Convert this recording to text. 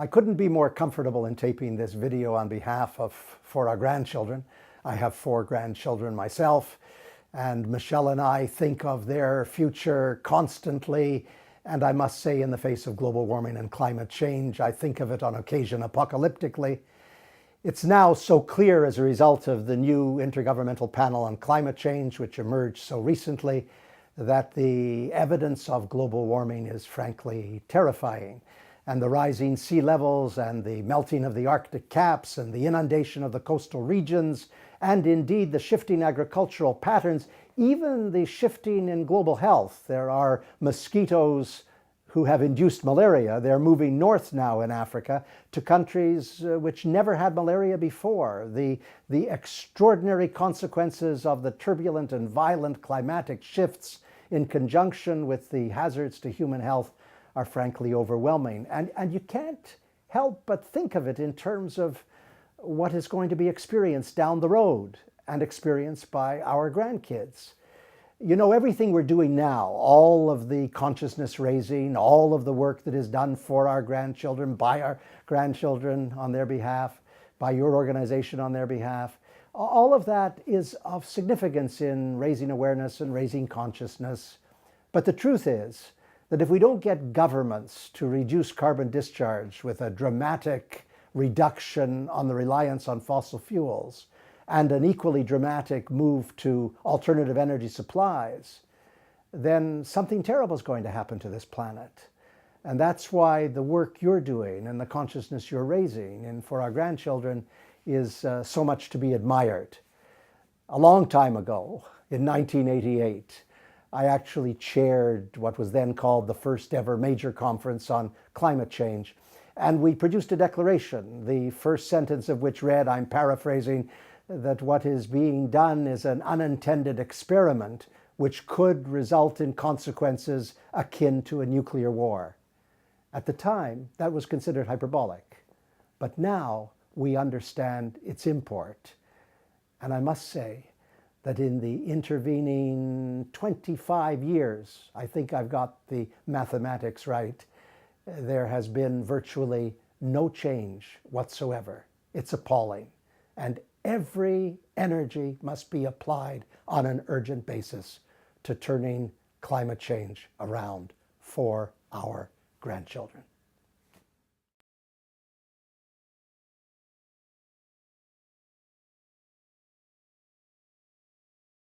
I couldn't be more comfortable in taping this video on behalf of for our grandchildren. I have 4 grandchildren myself, and Michelle and I think of their future constantly. And I must say, in the face of global warming and climate change, I think of it on occasion apocalyptically. It's now so clear as a result of the new Intergovernmental Panel on Climate Change, which emerged so recently, that the evidence of global warming is frankly terrifying. And the rising sea levels and the melting of the Arctic caps and the inundation of the coastal regions, and indeed the shifting agricultural patterns, even the shifting in global health. There are mosquitoes who have induced malaria. They're moving north now in Africa to countries which never had malaria before. The extraordinary consequences of the turbulent and violent climatic shifts in conjunction with the hazards to human health are frankly overwhelming. And you can't help but think of it in terms of what is going to be experienced down the road and experienced by our grandkids. You know, everything we're doing now, all of the consciousness raising, all of the work that is done for our grandchildren, by our grandchildren on their behalf, by your organization on their behalf, all of that is of significance in raising awareness and raising consciousness. But the truth is that if we don't get governments to reduce carbon discharge with a dramatic reduction on the reliance on fossil fuels and an equally dramatic move to alternative energy supplies, then something terrible is going to happen to this planet. And that's why the work you're doing and the consciousness you're raising and for our grandchildren is so much to be admired. A long time ago, in 1988, I actually chaired what was then called the first ever major conference on climate change. And we produced a declaration, the first sentence of which read, I'm paraphrasing, that what is being done is an unintended experiment which could result in consequences akin to a nuclear war. At the time, that was considered hyperbolic. But now we understand its import. And I must say that in the intervening 25 years, I think I've got the mathematics right, there has been virtually no change whatsoever. It's appalling. And every energy must be applied on an urgent basis to turning climate change around for our grandchildren.